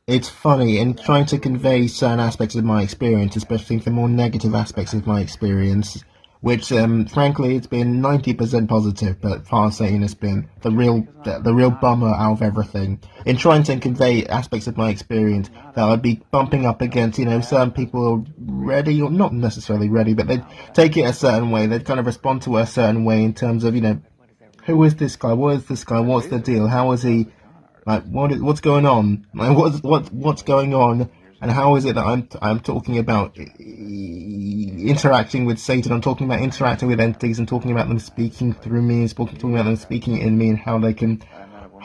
it's funny in trying to convey certain aspects of my experience, especially the more negative aspects of my experience, which frankly it's been 90% positive, but far Satan has been the real bummer out of everything. In trying to convey aspects of my experience that I'd be bumping up against, certain people are ready or not necessarily ready, but they'd take it a certain way. They'd kind of respond to it a certain way in terms of, who is this guy? What is this guy? What's the deal? How is he? Like, what's going on? Like, what's going on? And how is it that I'm talking about interacting with Satan? I'm talking about interacting with entities and talking about them speaking through me, and talking about them speaking in me, and how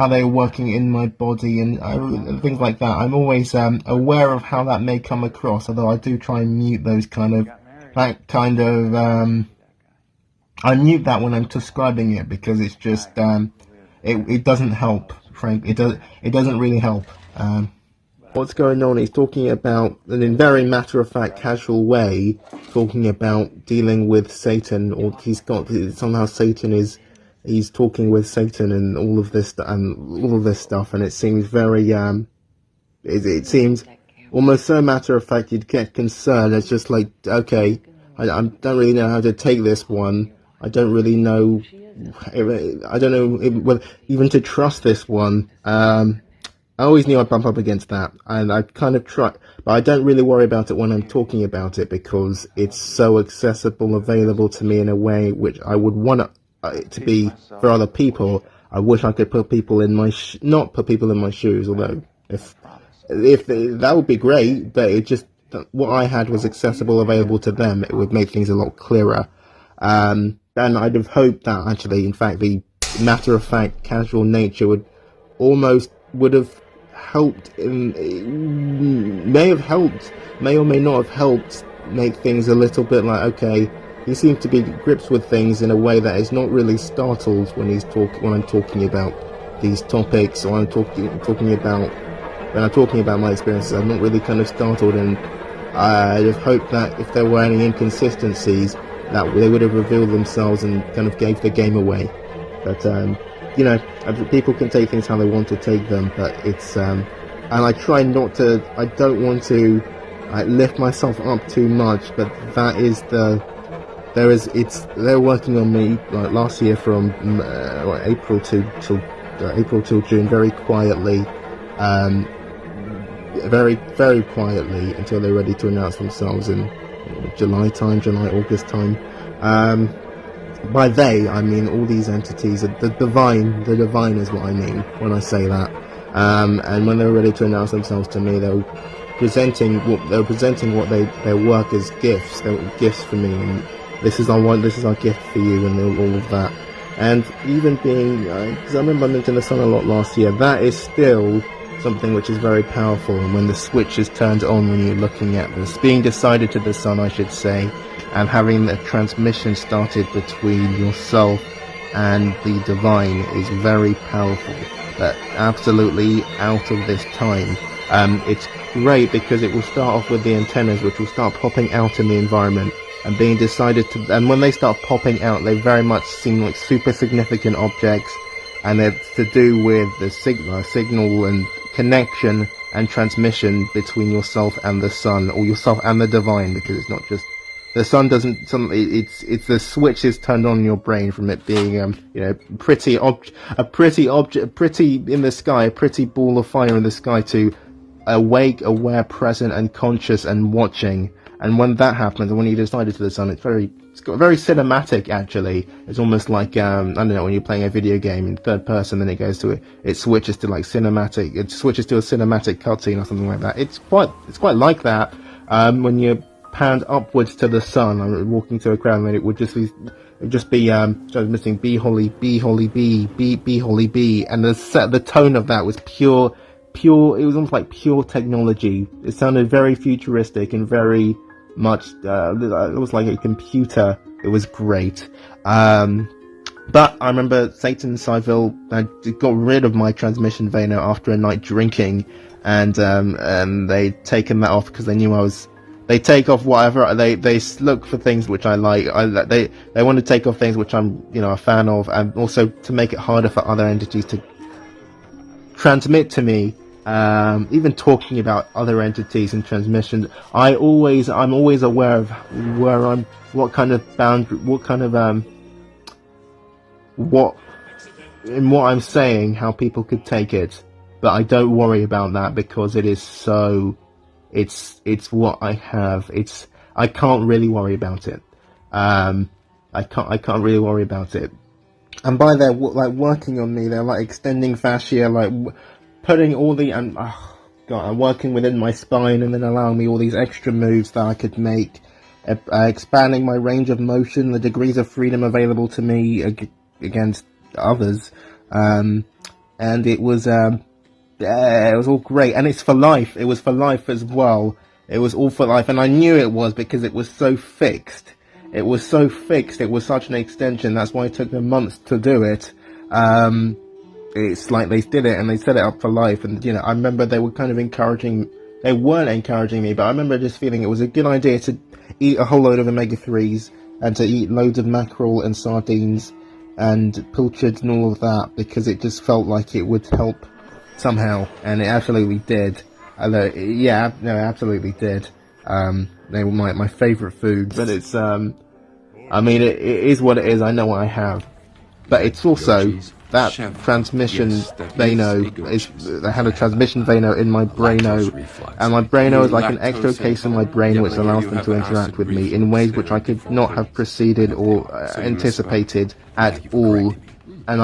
they're working in my body, and things like that. I'm always aware of how that may come across, although I do try and mute those I mute that when I'm describing it, because it's just it doesn't help, Frank. It doesn't really help. What's going on? He's talking about, in a very matter-of-fact, casual way, talking about dealing with Satan, or somehow he's talking with Satan and all of this stuff, and it seems very it seems almost so matter-of-fact you'd get concerned. It's just like, okay, I don't really know how to take this one. I don't really know. I don't know even to trust this one. I always knew I'd bump up against that, and I kind of try, but I don't really worry about it when I'm talking about it, because it's so accessible, available to me in a way which I would want it to be for other people. I wish I could put people in my not put people in my shoes, although if that would be great, but it just, what I had was accessible, available to them. It would make things a lot clearer. And I'd have hoped that actually, in fact, the matter-of-fact, casual nature would have helped, may or may not have helped make things a little bit like, okay, he seems to be grips with things in a way that is not really startled when I'm talking about these topics, or when I'm talking about my experiences. I'm not really kind of startled, and I just hope that if there were any inconsistencies, that they would have revealed themselves and kind of gave the game away. But people can take things how they want to take them, but it's and I try not to. I don't want to lift myself up too much, but they're working on me like last year from April till June, very quietly, very very quietly, until they're ready to announce themselves in July, August time. By they, I mean all these entities. The divine is what I mean when I say that. And when they were ready to announce themselves to me, they were presenting what their work as gifts. They were gifts for me, and this is our gift for you, and all of that. And even being, because I remember I mentioned the sun a lot last year, that is still something which is very powerful. And when the switch is turned on, when you're looking at this, being decided to the sun, I should say, and having the transmission started between yourself and the divine is very powerful. But absolutely out of this time. It's great because it will start off with the antennas, which will start popping out in the environment and being decided to, and when they start popping out, they very much seem like super significant objects, and they're to do with the signal and connection and transmission between yourself and the sun, or yourself and the divine, because it's not just the sun it's the switch is turned on in your brain from it being pretty in the sky, a pretty ball of fire in the sky, to awake, aware, present and conscious and watching. And when that happens, and when you decided to the sun, it's got very cinematic, actually. It's almost like, I don't know, when you're playing a video game in third person, then it switches to like cinematic, it switches to a cinematic cutscene or something like that. It's quite like that, when you're panned upwards to the sun, I'm walking to a crowd, and then it would just be, I was missing be holy, be holy, be holy, be, and the tone of that was pure, it was almost like pure technology. It sounded very futuristic and very much, it was like a computer. It was great. But I remember Satan Cyville, I got rid of my transmission Vano after a night drinking, and they'd taken that off because they knew they take off whatever, they look for things which I like. They want to take off things which I'm, a fan of, and also to make it harder for other entities to transmit to me even talking about other entities and transmissions, I'm always aware of what kind of boundary, what in what I'm saying, how people could take it. But I don't worry about that because it is so, it's what I have. I can't really worry about it. I can't really worry about it. And by their like working on me, they're like extending fascia, like putting all the I'm working within my spine, and then allowing me all these extra moves that I could make, expanding my range of motion, the degrees of freedom available to me against others, and it was all great, and it's for life. It was for life as well. It was all for life, and I knew it was because it was so fixed. It was so fixed. It was such an extension. That's why it took them months to do it. It's like they did it and they set it up for life. And I remember they were kind of encouraging. They weren't encouraging me, but I remember just feeling it was a good idea to eat a whole load of omega-3s and to eat loads of mackerel and sardines and pilchards and all of that, because it just felt like it would help somehow, and it absolutely did. It absolutely did. They were my favourite foods, but it's it is what it is. I know what I have, but it's also that transmission vano I had a transmission vano in my braino, and my braino is like an extra case in my brain which allows them to interact with me in ways which I could not have preceded or anticipated at all. And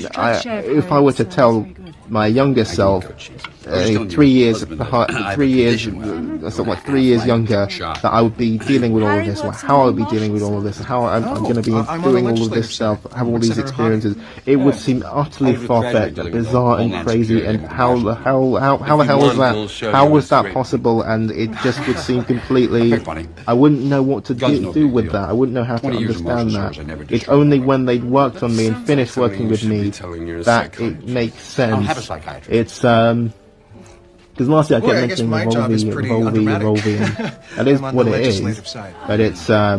if I were to tell my younger self, 3 years, sort of like 3 years younger, that I would be dealing with all of this, or how I would be dealing with all of this, how I'm going to be doing all of this stuff, have all these experiences, it would seem utterly far-fetched, bizarre and crazy, and how the hell was that? How was that possible? And it just would seem completely, I wouldn't know what to do with that. I wouldn't know how to understand that. It's only when they worked on me and finished working with me that it makes sense. It's because last year I kept mentioning Volvi, and that is what it is. But it's I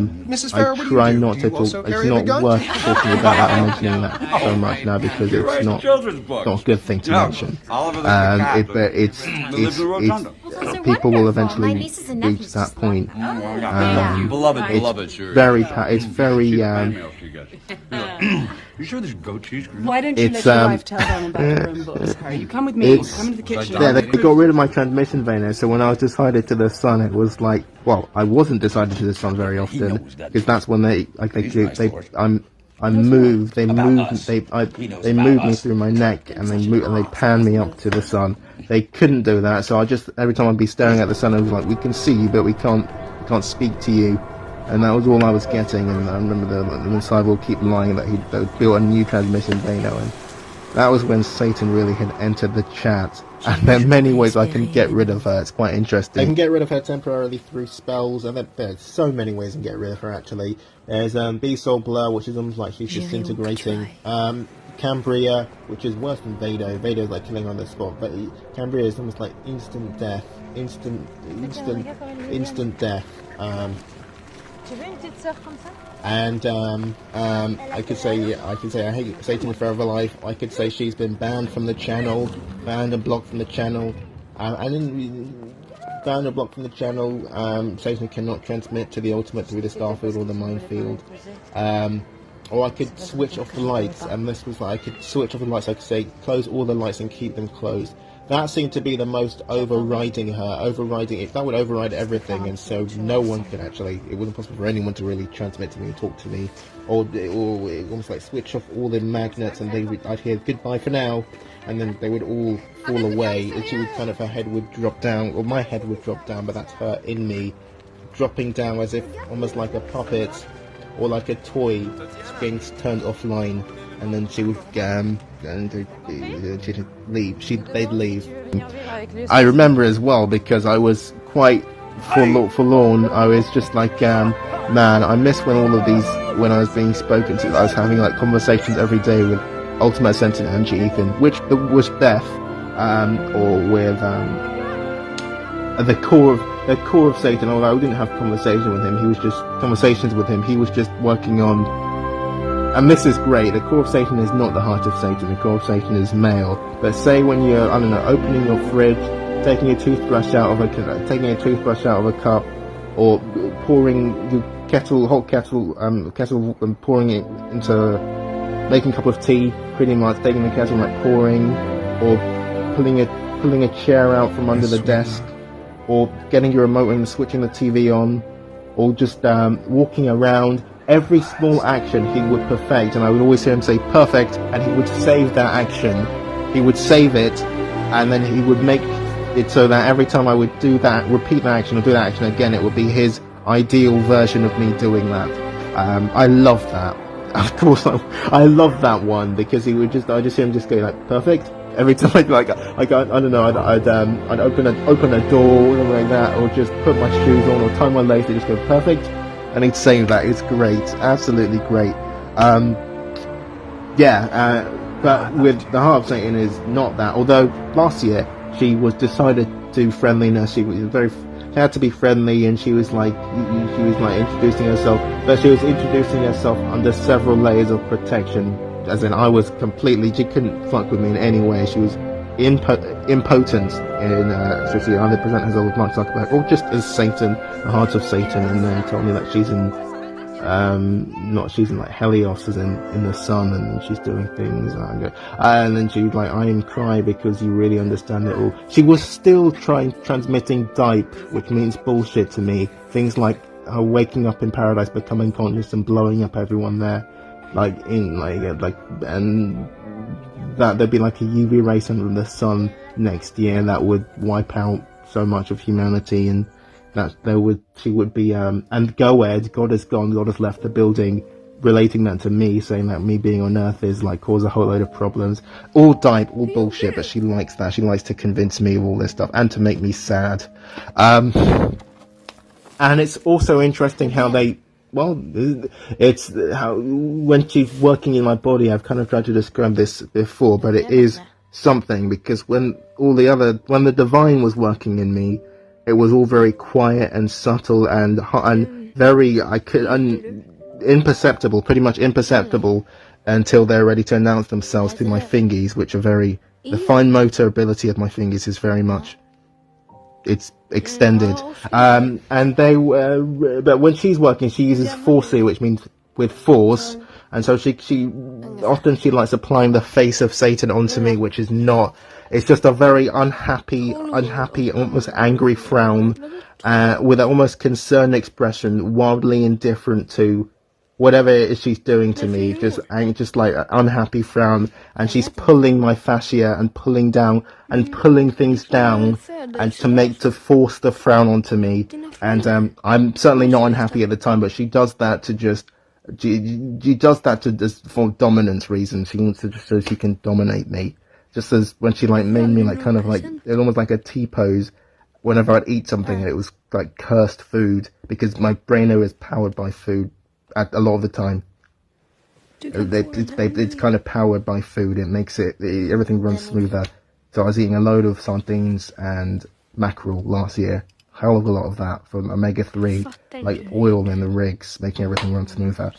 try not to talk. It's not worth talking about that and mentioning that so much now, because it's not a good thing to mention. It's people will eventually reach that point. It's very. You sure there's goat cheese? Why don't you let your wife tell them about her own books, Harry? You come with me. Come into the kitchen. Yeah, they got rid of my transmission vano, so when I was decided to the sun, it was like, well, I wasn't decided to the sun very often, because that's when they moved me through my neck, and they panned me up to the sun. They couldn't do that, so every time I'd be staring at the sun, I was like, we can see you, but we can't speak to you. And that was all I was getting. And I remember the Messiah will keep lying that he'd built a new transmission vano, and that was when Satan really had entered the chat. And there are many ways I can get rid of her. It's quite interesting. I can get rid of her temporarily through spells, and there's so many ways I can get rid of her, actually. There's Beast-Soul Blur, which is almost like she's disintegrating. Cambria, which is worse than Vado. Vado's like killing on the spot, but Cambria is almost like instant death. Instant death. And I could say I hate Satan Forever Life. I could say she's been banned from the channel, banned and blocked from the channel. Banned and blocked from the channel. Satan cannot transmit to the ultimate through the Starfield or the Minefield. Or I could switch off the lights, and this was like I could switch off the lights. I could say close all the lights and keep them closed. That seemed to be the most overriding it. That would override everything, and so no one could actually, it wasn't possible for anyone to really transmit to me and talk to me, or almost like switch off all the magnets, and I'd hear goodbye for now, and then they would all fall away, and she would her head would drop down, or my head would drop down, but that's her in me, dropping down as if almost like a puppet, or like a toy being turned offline. And then she would she'd leave. They'd leave. I remember as well, because I was quite forlorn. I was just like, man, I miss when when I was being spoken to. I was having like conversations every day with Ultimate Ascendant Angie Ethan, which was Beth, or with the core of Satan. Although I didn't have conversations with him, he was just working on and this is great, the core of Satan is not the heart of Satan, the core of Satan is male. But say when you're, I don't know, opening your fridge, taking a toothbrush out of a cup, or pouring the hot kettle, and pouring it into, making a cup of tea, pretty much, taking the kettle and like pouring, or pulling a chair out from under the desk, or getting your remote and switching the TV on, or just walking around. Every small action he would perfect, and I would always hear him say perfect, and he would save that action. He would save it, and then he would make it so that every time I would do that, repeat that action or do that action again, it would be his ideal version of me doing that. I love that. Of course, I love that one, because I just hear him just go like perfect every time. I'd open a door or something like that, or just put my shoes on or tie my lace, and just go perfect, and he'd say that. It's great, absolutely great. But with the heart of Satan is not that. Although last year she was decided to friendliness. She had to be friendly, and she was like introducing herself, but she was introducing herself under several layers of protection. As in, she couldn't fuck with me in any way. She was impotent so she either present herself with Mark Zuckerberg or just as Satan, the heart of Satan, and then told me that she's in like Helios, as in the sun, and then she's doing things, and then she's like, I am cry because you really understand it all. She was still transmitting DIPE, which means bullshit to me. Things like her waking up in paradise, becoming conscious, and blowing up everyone there, and that there'd be like a UV ray from the sun next year that would wipe out so much of humanity, and that she would be, and God has gone, God has left the building, relating that to me, saying that me being on Earth is like cause a whole load of problems. All DIPE, all bullshit, but she likes that. She likes to convince me of all this stuff and to make me sad. And it's also interesting how it's how when she's working in my body, I've kind of tried to describe this before, but it is something, because when the divine was working in me, it was all very quiet and subtle and very imperceptible, pretty much imperceptible, until they're ready to announce themselves through my fingies, which are the fine motor ability of my fingers is very much, it's extended. And but when she's working, she uses forcey, which means with force, and so she often likes applying the face of Satan onto me, which is not. It's just a very unhappy, almost angry frown, with an almost concerned expression, wildly indifferent to whatever it is she's doing to me. Just like an unhappy frown, and she's pulling my fascia and pulling down and pulling things down, and to force the frown onto me. And I'm certainly not unhappy at the time, but she does that to just. She does that for dominance reasons. She wants to just so she can dominate me. Just as when she made me kind of like, it was almost like a T-pose whenever I'd eat something, and it was like cursed food, because my brain is powered by food a lot of the time. It's kind of powered by food. It makes everything runs smoother. So I was eating a load of sardines and mackerel last year. Hell of a lot of that from omega-3, like oil in the rigs, making everything run smoother.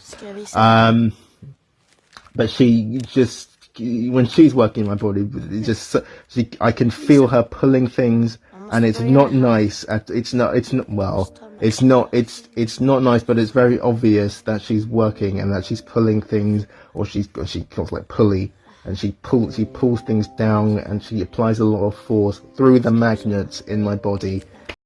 But she just, when she's working in my body, I can feel her pulling things, and it's not nice. It's not nice, but it's very obvious that she's working and that she's pulling things, or she calls like pulley, and she pulls things down, and she applies a lot of force through the magnets in my body,